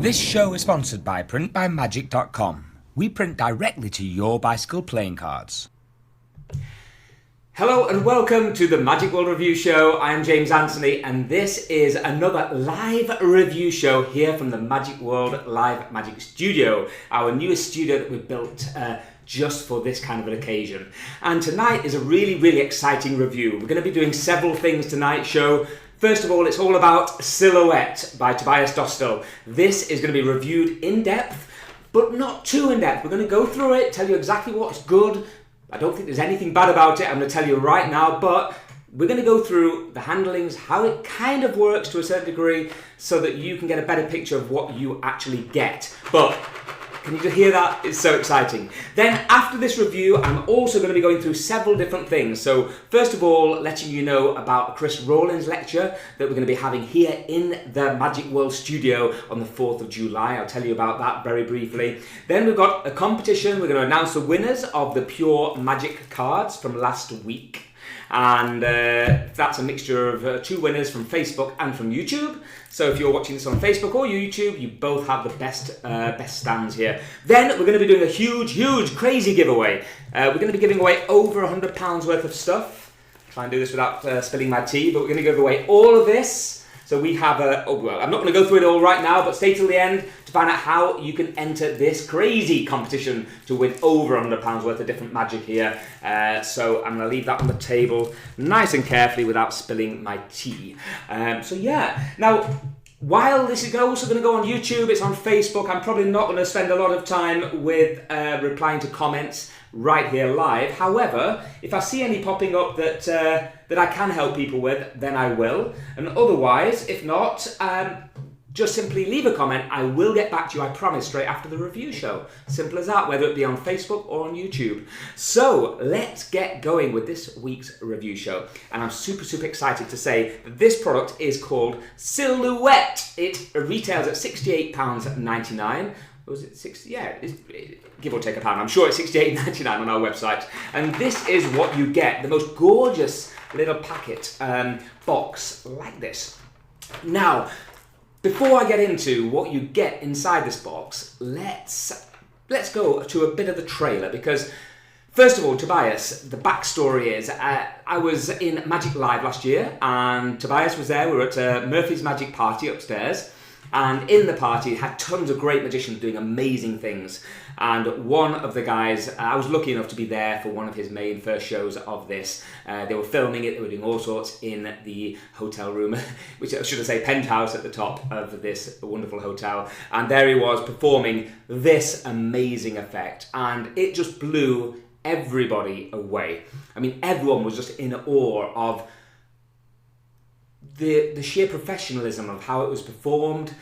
This show is sponsored by printbymagic.com. We print directly to your bicycle playing cards. Hello and welcome to the Magic World Review Show. I am James Anthony and this is another live review show here from the Magic World Live Magic Studio, our newest studio that we've built just for this kind of an occasion. And tonight is a really exciting review. We're going to be doing several things tonight's show. First of all, it's all about Silhouette by Tobias Dostal. This is going to be reviewed in depth, but not too in depth. We're going to go through it, tell you exactly what's good. I don't think there's anything bad about it, I'm going to tell you right now, but we're going to go through the handlings, how it kind of works to a certain degree, so that you can get a better picture of what you actually get. But can you just hear that? It's so exciting. Then after this review, I'm also going to be going through several different things. So first of all, letting you know about Chris Rowland's lecture that we're going to be having here in the Magic World studio on the 4th of July. I'll tell you about that very briefly. Then we've got a competition. We're going to announce the winners of the Pure Magic cards from last week. And that's a mixture of two winners from Facebook and from YouTube. So if you're watching this on Facebook or YouTube, you both have the best stands here. Then we're going to be doing a huge, crazy giveaway. We're going to be giving away over £100 worth of stuff. Try and do this without spilling my tea, but we're going to give away all of this. So we have I'm not going to go through it all right now, but stay till the end to find out how you can enter this crazy competition to win over £100 worth of different magic here. So I'm going to leave that on the table nice and carefully without spilling my tea. So yeah, now while this is also going to go on YouTube, it's on Facebook, I'm probably not going to spend a lot of time with replying to comments right here live. However, if I see any popping up that I can help people with, then I will. And otherwise, if not, just simply leave a comment. I will get back to you, I promise, straight after the review show. Simple as that, whether it be on Facebook or on YouTube. So let's get going with this week's review show. And I'm super excited to say that this product is called Silhouette. It retails at £68.99. Was it 60? Yeah, give or take a pound. I'm sure it's £68.99 on our website. And this is what you get, the most gorgeous little packet box like this. Now, before I get into what you get inside this box, let's go to a bit of the trailer, because first of all, Tobias, the backstory is, I was in Magic Live last year, and Tobias was there. We were at a MurphysMagic party upstairs, and in the party had tons of great magicians doing amazing things. And one of the guys, I was lucky enough to be there for one of his main first shows of this. They were filming it, they were doing all sorts in the hotel room, which I should say penthouse at the top of this wonderful hotel. And there he was performing this amazing effect. And it just blew everybody away. I mean, everyone was just in awe of the sheer professionalism of how it was performed,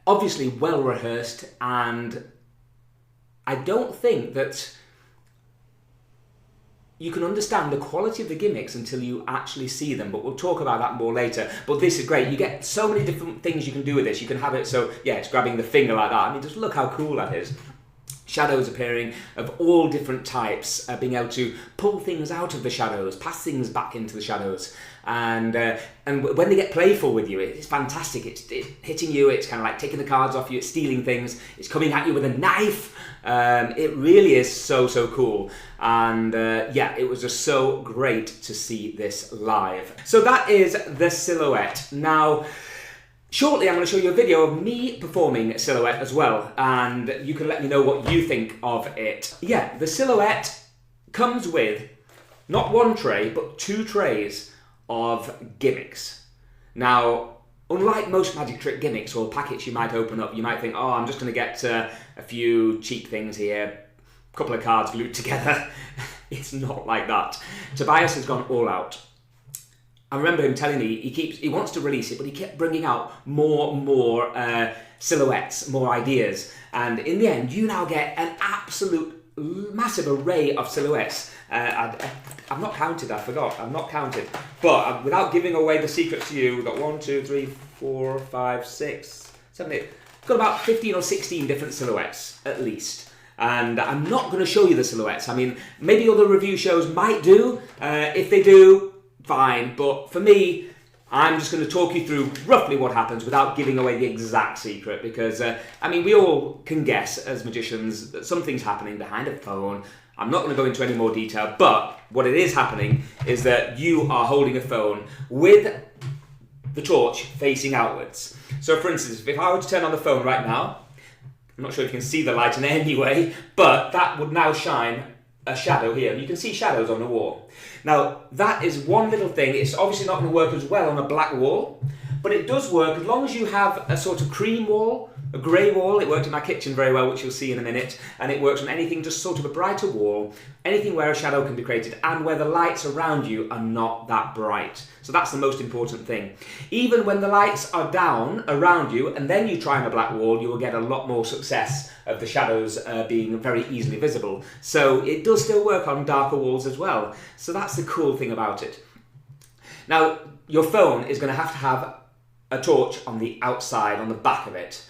obviously well rehearsed, and I don't think that you can understand the quality of the gimmicks until you actually see them, but we'll talk about that more later. But this is great. You get so many different things you can do with this. You can have it so, yeah, it's grabbing the finger like that. I mean, just look how cool that is. Shadows appearing of all different types, being able to pull things out of the shadows, pass things back into the shadows, and when they get playful with you, it's fantastic. It's hitting you, it's kind of like taking the cards off you, it's stealing things, it's coming at you with a knife. It really is so cool, and yeah, it was just so great to see this live. So that is the Silhouette. Now, shortly, I'm going to show you a video of me performing Silhouette as well, and you can let me know what you think of it. Yeah, the Silhouette comes with not one tray, but 2 trays of gimmicks. Now, unlike most magic trick gimmicks or packets you might open up, you might think, oh, I'm just going to get a few cheap things here, a couple of cards glued together. It's not like that. Tobias has gone all out. I remember him telling me he wants to release it, but he kept bringing out more silhouettes, more ideas, and in the end, you now get an absolute massive array of silhouettes. I've not counted. I forgot. I've not counted. But without giving away the secrets to you, we've got 1, 2, 3, 4, 5, 6, 7, 8. We've got about 15 or 16 different silhouettes at least. And I'm not going to show you the silhouettes. I mean, maybe other review shows might do. If they do, fine. But for me, I'm just going to talk you through roughly what happens without giving away the exact secret, because, I mean, we all can guess as magicians that something's happening behind a phone. I'm not going to go into any more detail, but what it is happening is that you are holding a phone with the torch facing outwards. So, for instance, if I were to turn on the phone right now, I'm not sure if you can see the light in any way, but that would now shine a shadow here. You can see shadows on the wall. Now, that is one little thing. It's obviously not going to work as well on a black wall, but it does work as long as you have a sort of cream wall, a grey wall. It worked in my kitchen very well, which you'll see in a minute, and it works on anything just sort of a brighter wall, anything where a shadow can be created and where the lights around you are not that bright. So that's the most important thing. Even when the lights are down around you and then you try on a black wall, you will get a lot more success of the shadows being very easily visible. So it does still work on darker walls as well. So that's the cool thing about it. Now, your phone is going to have a torch on the outside, on the back of it.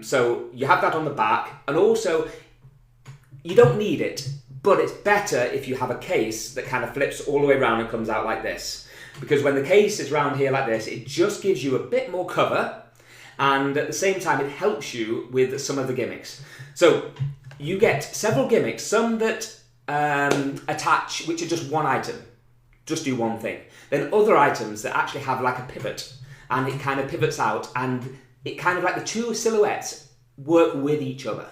So you have that on the back, and also you don't need it, but it's better if you have a case that kind of flips all the way around and comes out like this. Because when the case is round here like this, it just gives you a bit more cover, and at the same time it helps you with some of the gimmicks. So you get several gimmicks, some that attach, which are just one item, just do one thing. Then other items that actually have like a pivot, and it kind of pivots out, and it kind of like the two silhouettes work with each other.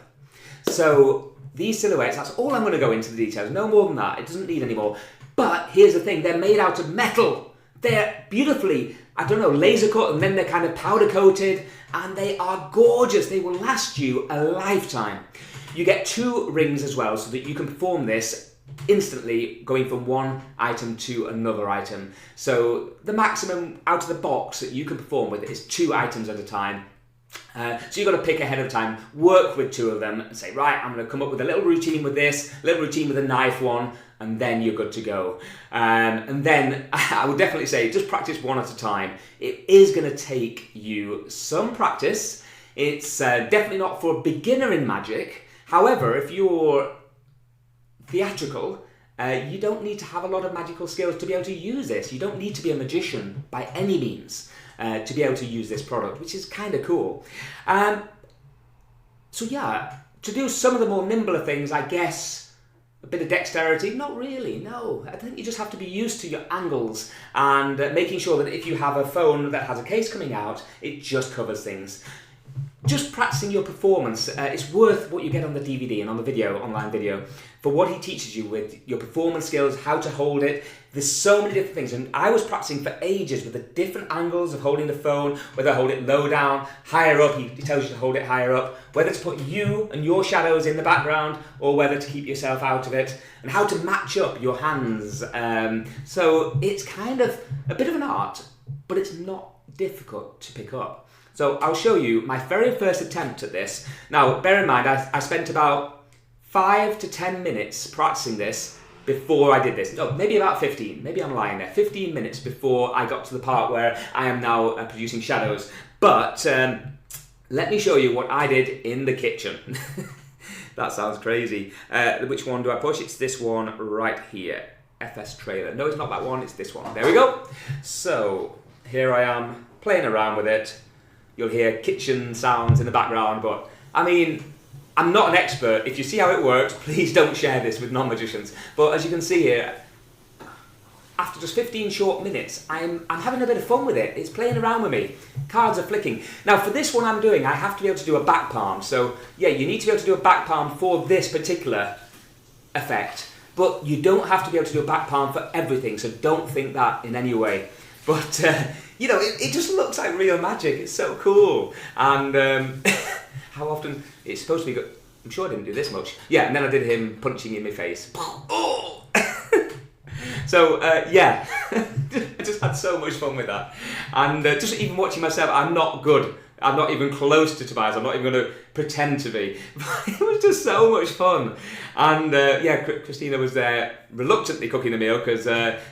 So these silhouettes, that's all I'm going to go into the details, no more than that, it doesn't need any more. But here's the thing, they're made out of metal. They're beautifully, I don't know, laser cut, and then they're kind of powder coated, and they are gorgeous. They will last you a lifetime. You get 2 rings as well, so that you can perform this instantly, going from one item to another item. So the maximum out of the box that you can perform with is 2 items at a time. So you've got to pick ahead of time, work with 2 of them, and say, right, I'm going to come up with a little routine with this, a little routine with a knife one, and then you're good to go. And then I would definitely say just practice one at a time. It is going to take you some practice. It's definitely not for a beginner in magic. However, if you're theatrical, you don't need to have a lot of magical skills to be able to use this. You don't need to be a magician by any means to be able to use this product, which is kind of cool. So yeah, to do some of the more nimbler things, I guess a bit of dexterity, not really, no. I think you just have to be used to your angles and making sure that if you have a phone that has a case coming out, it just covers things. Just practicing your performance, it's worth what you get on the DVD and on the video, online video, for what he teaches you with your performance skills, how to hold it. There's so many different things, and I was practicing for ages with the different angles of holding the phone, whether I hold it low down, higher up, he tells you to hold it higher up, whether to put you and your shadows in the background, or whether to keep yourself out of it, and how to match up your hands. So it's kind of a bit of an art, but it's not difficult to pick up. So I'll show you my very first attempt at this. Now, bear in mind, I spent about 5 to 10 minutes practicing this before I did this. No, maybe about 15. Maybe I'm lying there. 15 minutes before I got to the part where I am now producing shadows. But let me show you what I did in the kitchen. That sounds crazy. Which one do I push? It's this one right here. FS trailer. No, it's not that one. It's this one. There we go. So here I am playing around with it. You'll hear kitchen sounds in the background, but I mean, I'm not an expert. If you see how it works, please don't share this with non-magicians. But as you can see here, after just 15 short minutes, I'm having a bit of fun with it. It's playing around with me. Cards are flicking. Now for this one I'm doing, I have to be able to do a back palm. So yeah, you need to be able to do a back palm for this particular effect. But you don't have to be able to do a back palm for everything, so don't think that in any way. But, you know, it just looks like real magic. It's so cool. And how often, it's supposed to be good. I'm sure I didn't do this much. Yeah, and then I did him punching in my face. Oh! So, yeah, I just had so much fun with that. And just even watching myself, I'm not good. I'm not even close to Tobias. I'm not even going to pretend to be. It was just so much fun. And yeah, Christina was there reluctantly cooking the meal because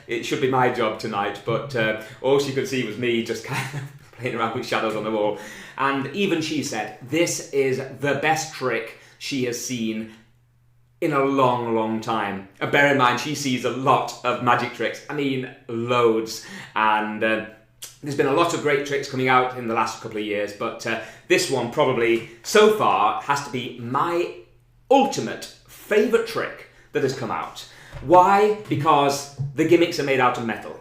it should be my job tonight. But all she could see was me just kind of playing around with shadows on the wall. And even she said, this is the best trick she has seen in a long, long time. And bear in mind, she sees a lot of magic tricks. I mean, loads. And There's been a lot of great tricks coming out in the last couple of years, but this one probably, so far, has to be my ultimate favourite trick that has come out. Why? Because the gimmicks are made out of metal.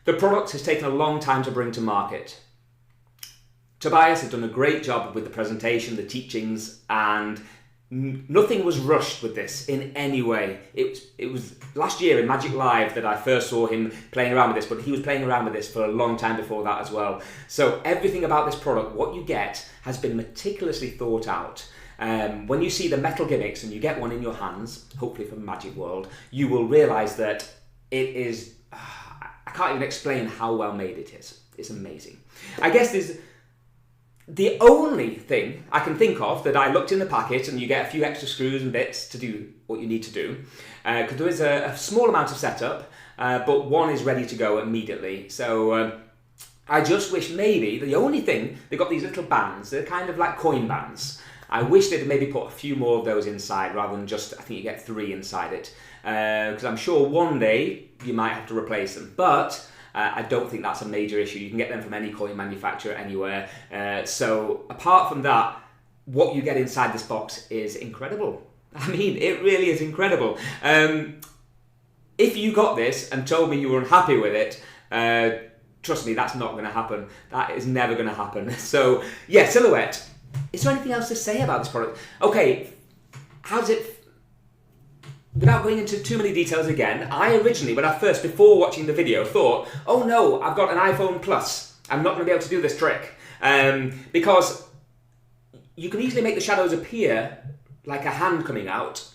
The product has taken a long time to bring to market. Tobias has done a great job with the presentation, the teachings, and nothing was rushed with this in any way. It was last year in Magic Live that I first saw him playing around with this, but he was playing around with this for a long time before that as well. So everything about this product, what you get, has been meticulously thought out. When you see the metal gimmicks and you get one in your hands, hopefully from MagicWorld, you will realise that it is... I can't even explain how well made it is. It's amazing. I guess there's... The only thing I can think of that I looked in the packet, and you get a few extra screws and bits to do what you need to do, because there is a small amount of setup, but one is ready to go immediately. So I just wish maybe, the only thing, they've got these little bands, they're kind of like coin bands. I wish they'd maybe put a few more of those inside rather than just, I think you get 3 inside it, because I'm sure one day you might have to replace them, but I don't think that's a major issue. You can get them from any coin manufacturer anywhere. So apart from that, what you get inside this box is incredible. I mean, it really is incredible. If you got this and told me you were unhappy with it, trust me, that's not going to happen. That is never going to happen. So yeah, Silhouette. Is there anything else to say about this product? Okay, how does it... Without going into too many details again, I originally, before watching the video, thought, oh no, I've got an iPhone Plus. I'm not going to be able to do this trick. Because you can easily make the shadows appear like a hand coming out,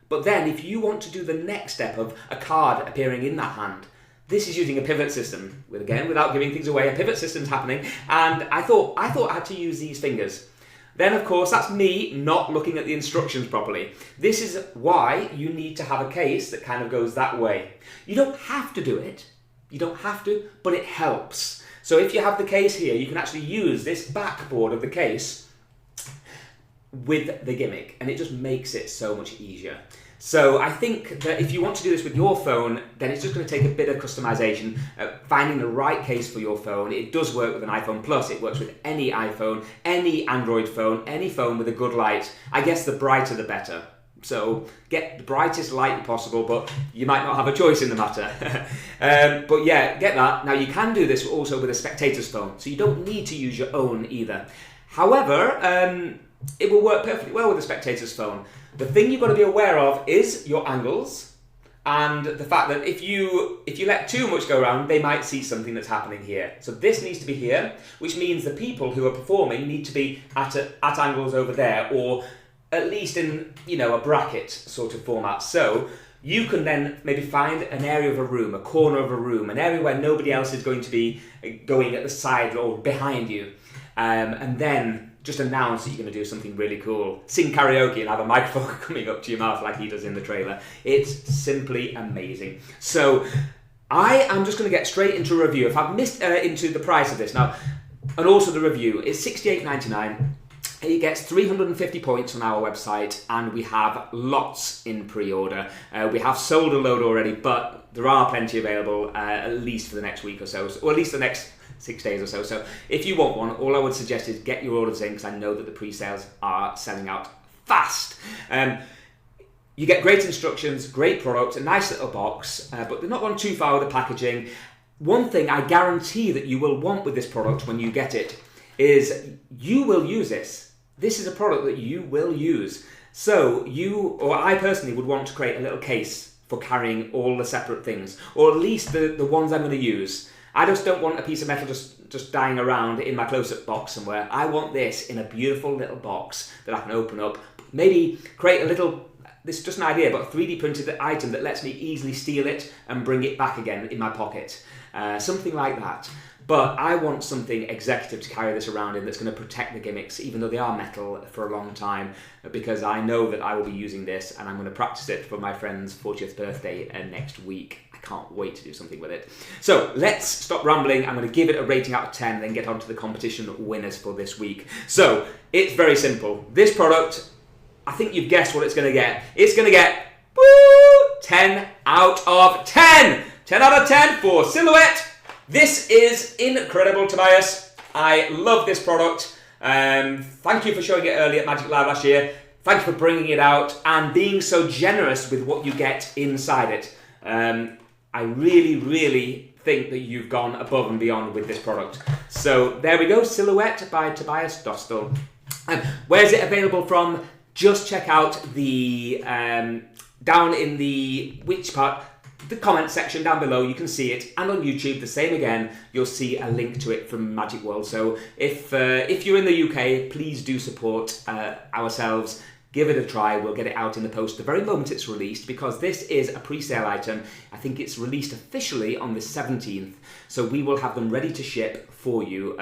but then if you want to do the next step of a card appearing in that hand, this is using a pivot system. Again, without giving things away, a pivot system's happening, and I thought I had to use these fingers. Then, of course, that's me not looking at the instructions properly. This is why you need to have a case that kind of goes that way. You don't have to do it. You don't have to, but it helps. So if you have the case here, you can actually use this backboard of the case with the gimmick, and it just makes it so much easier. So I think that if you want to do this with your phone, then it's just going to take a bit of customization, finding the right case for your phone. It does work with an iPhone Plus. It works with any iPhone, any Android phone, any phone with a good light. I guess the brighter the better. So get the brightest light possible, but you might not have a choice in the matter. But yeah, get that. Now you can do this also with a spectator's phone, so you don't need to use your own either. However, it will work perfectly well with a spectator's phone. The thing you've got to be aware of is your angles, and the fact that if you let too much go around, they might see something that's happening here. So this needs to be here, which means the people who are performing need to be at angles over there, or at least in, you know, a bracket sort of format. So you can then maybe find an area of a room, a corner of a room, an area where nobody else is going to be going at the side or behind you, and then just announce that you're going to do something really cool. Sing karaoke and have a microphone coming up to your mouth like he does in the trailer. It's simply amazing. So I am just going to get straight into a review. If I've missed into the price of this now, and also the review, is $68.99. It gets 350 points on our website, and we have lots in pre-order. We have sold a load already, but there are plenty available, at least for the next week or so, or at least the next 6 days or so. So if you want one, all I would suggest is get your orders in, because I know that the pre-sales are selling out fast. You get great instructions, great product, a nice little box, but they're not gone too far with the packaging. One thing I guarantee that you will want with this product when you get it is you will use this. This is a product that you will use. So you, or I personally, would want to create a little case for carrying all the separate things, or at least the ones I'm going to use. I just don't want a piece of metal just dying around in my close-up box somewhere. I want this in a beautiful little box that I can open up. Maybe create a little, this is just an idea, but a 3D printed item that lets me easily steal it and bring it back again in my pocket. Something like that. But I want something executive to carry this around in that's going to protect the gimmicks, even though they are metal, for a long time, because I know that I will be using this, and I'm going to practice it for my friend's 40th birthday next week. I can't wait to do something with it. So let's stop rambling. I'm going to give it a rating out of 10, then get on to the competition winners for this week. So it's very simple. This product, I think you've guessed what it's going to get. It's going to get 10 out of 10. 10 out of 10 for Silhouette This is incredible, Tobias. I love this product. Thank you for showing it early at Magic Live last year. Thank you for bringing it out and being so generous with what you get inside it. I really, really think that you've gone above and beyond with this product. So there we go, Silhouette by Tobias Dostal. Where is it available from? Just check out the, down in the, which part? The comment section down below, you can see it, and on YouTube, the same again, you'll see a link to it from MagicWorld. So if you're in the UK, please do support ourselves. Give it a try. We'll get it out in the post the very moment it's released, because this is a pre-sale item. I think it's released officially on the 17th. So we will have them ready to ship for you,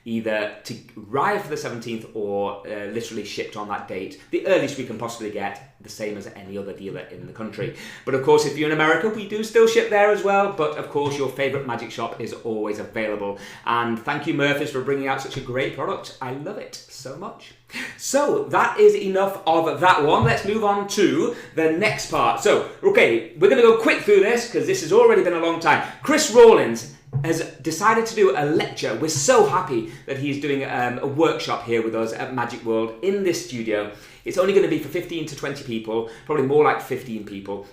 either to arrive for the 17th or literally shipped on that date. The earliest we can possibly get, the same as any other dealer in the country. But of course, if you're in America, we do still ship there as well. But of course, your favorite magic shop is always available. And thank you, Murphys, for bringing out such a great product. I love it so much. So that is enough of that one. Let's move on to the next part. So, okay, we're going to go quick through this because this has already been a long time. Chris Rowland has decided to do a lecture. We're so happy that he's doing a workshop here with us at MagicWorld in this studio. It's only going to be for 15 to 20 people, probably more like 15 people.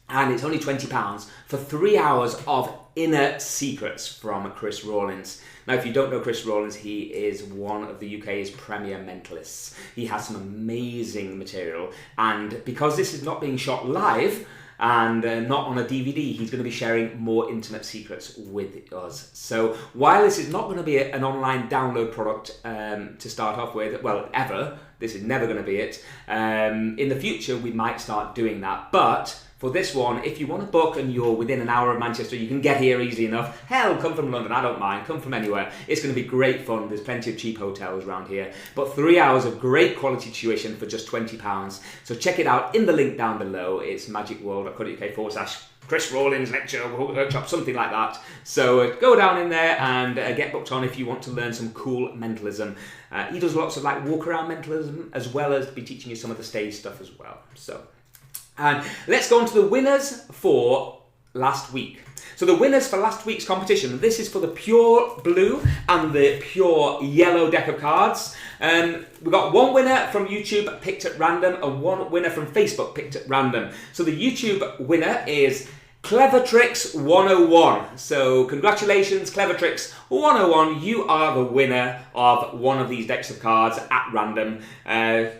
And it's only £20 for 3 hours of inner secrets from Chris Rowland. Now, if you don't know Chris Rowland, he is one of the UK's premier mentalists. He has some amazing material. And because this is not being shot live, and not on a DVD, he's going to be sharing more intimate secrets with us. So while this is not going to be an online download product to start off with, well, ever, this is never going to be it, in the future we might start doing that. But for this one, if you want to book and you're within an hour of Manchester, you can get here easy enough. Hell, come from London, I don't mind, come from anywhere. It's going to be great fun. There's plenty of cheap hotels around here. But 3 hours of great quality tuition for just £20. So check it out in the link down below. It's magicworld.co.uk/Chris Rowland's lecture, workshop, something like that. So go down in there and get booked on if you want to learn some cool mentalism. He does lots of like walk around mentalism, as well as be teaching you some of the stage stuff as well. So. And let's go on to the winners for last week. So the winners for last week's competition, this is for the pure blue and the pure yellow deck of cards. We got one winner from YouTube picked at random and one winner from Facebook picked at random. So the YouTube winner is Clever Tricks 101. So congratulations, Clever Tricks 101. You are the winner of one of these decks of cards at random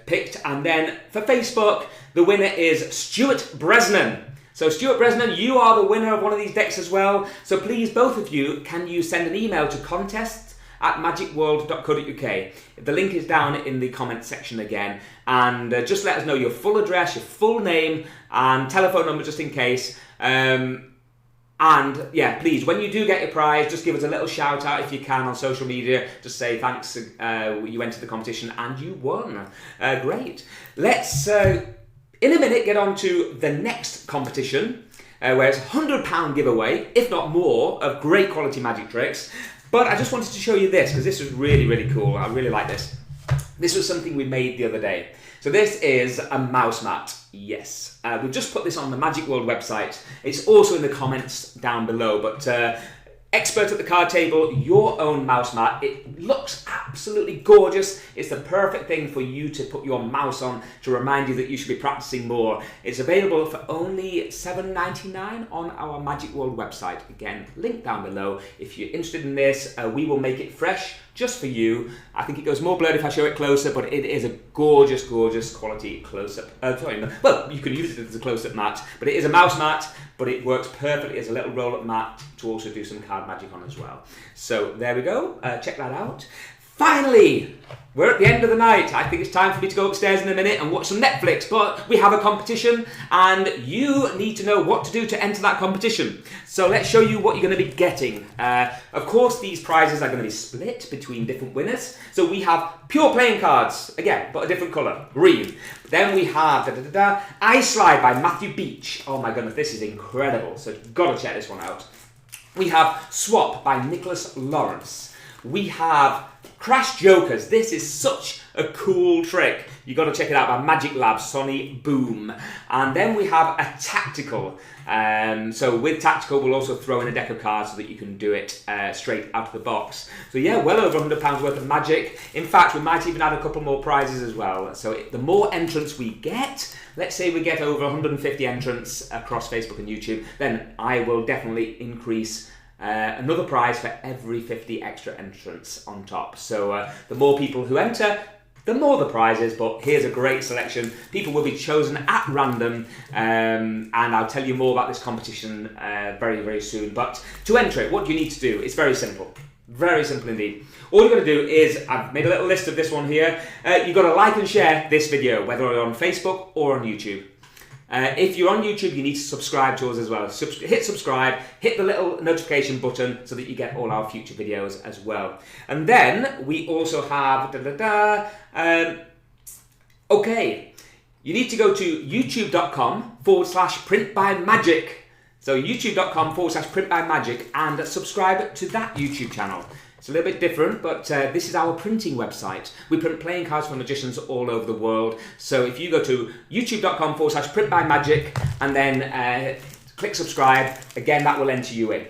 picked. And then for Facebook, the winner is Stuart Bresnen. So Stuart Bresnen, you are the winner of one of these decks as well. So please, both of you, can you send an email to contest@magicworld.co.uk. The link is down in the comment section again. And just let us know your full address, your full name, and telephone number just in case. And yeah, please, when you do get your prize, just give us a little shout out if you can on social media. Just say thanks, you entered the competition and you won. Great. Let's, in a minute, get on to the next competition, where it's a £100 giveaway, if not more, of great quality magic tricks. But I just wanted to show you this, because this was really, really cool. I really like this. This was something we made the other day. So this is a mouse mat. Yes. We've just put this on the MagicWorld website. It's also in the comments down below. But expert at the card table, your own mouse mat. It looks absolutely gorgeous. It's the perfect thing for you to put your mouse on to remind you that you should be practicing more. It's available for only $7.99 on our MagicWorld website. Again, link down below. If you're interested in this, we will make it fresh just for you. I think it goes more blurred if I show it closer, but it is a gorgeous, gorgeous quality close-up. Well, you can use it as a close-up mat, but it is a mouse mat, but it works perfectly as a little roll-up mat to also do some card magic on as well. So there we go. Check that out. Finally, we're at the end of the night. I think it's time for me to go upstairs in a minute and watch some Netflix, but we have a competition and you need to know what to do to enter that competition. So let's show you what you're going to be getting. Of course, these prizes are going to be split between different winners. So we have pure playing cards, again, but a different colour, green. Then we have Ice Slide by Matthew Beach. Oh my goodness, this is incredible. So you've got to check this one out. We have Swap by Nicholas Lawrence. We have Crash Jokers. This is such a cool trick. You got to check it out by Magic Lab, Sonny Boom. And then we have a tactical. So with tactical, we'll also throw in a deck of cards so that you can do it straight out of the box. So yeah, well over £100 worth of magic. In fact, we might even add a couple more prizes as well. So the more entrants we get, let's say we get over 150 entrants across Facebook and YouTube, then I will definitely increase another prize for every 50 extra entrants on top. So the more people who enter, the more the prizes, but here's a great selection. People will be chosen at random, and I'll tell you more about this competition very, very soon. But to enter it, what do you need to do? It's very simple. Very simple indeed. All you've got to do is, I've made a little list of this one here. You've got to like and share this video, whether you're on Facebook or on YouTube. If you're on YouTube, you need to subscribe to us as well. Hit subscribe, hit the little notification button so that you get all our future videos as well. And then we also have, okay, you need to go to youtube.com/printbymagic. So youtube.com/printbymagic and subscribe to that YouTube channel. It's a little bit different, but this is our printing website. We print playing cards for magicians all over the world. So if you go to youtube.com/printbymagic and then click subscribe, again, that will enter you in.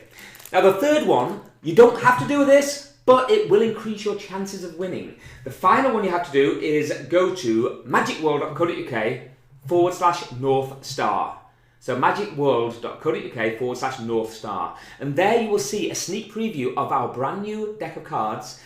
Now the third one, you don't have to do this, but it will increase your chances of winning. The final one you have to do is go to magicworld.co.uk/NorthStar. So magicworld.co.uk/NorthStar. And there you will see a sneak preview of our brand new deck of cards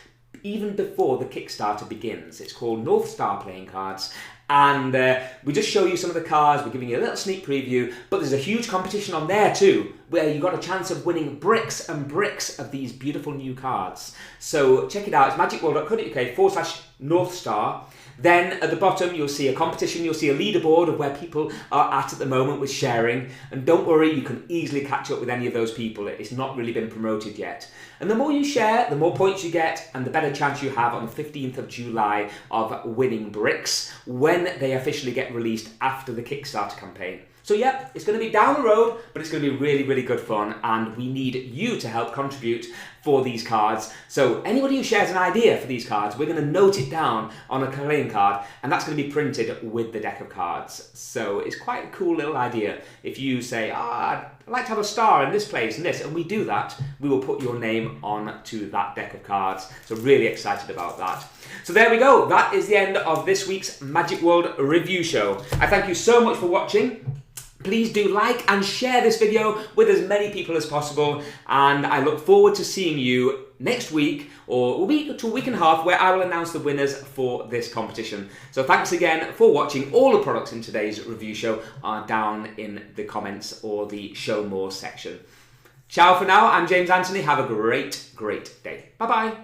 even before the Kickstarter begins. It's called NorthStar Playing Cards. And we just show you some of the cards, we're giving you a little sneak preview, but there's a huge competition on there too, where you've got a chance of winning bricks and bricks of these beautiful new cards. So check it out, it's magicworld.co.uk/NorthStar. Then at the bottom you'll see a competition, you'll see a leaderboard of where people are at the moment with sharing. And don't worry, you can easily catch up with any of those people. It's not really been promoted yet. And the more you share, the more points you get and the better chance you have on the 15th of July of winning bricks when they officially get released after the Kickstarter campaign. So yeah, it's going to be down the road, but it's going to be really, really good fun, and we need you to help contribute for these cards. So anybody who shares an idea for these cards, we're going to note it down on a playing card, and that's going to be printed with the deck of cards. So it's quite a cool little idea. If you say, I'd like to have a star in this place and this, and we do that, we will put your name on to that deck of cards. So really excited about that. So there we go. That is the end of this week's Magic World review show. I thank you so much for watching. Please do like and share this video with as many people as possible, and I look forward to seeing you next week or a week to a week and a half where I will announce the winners for this competition. So thanks again for watching. All the products in today's review show are down in the comments or the show more section. Ciao for now, I'm James Anthony. Have a great, great day. Bye bye.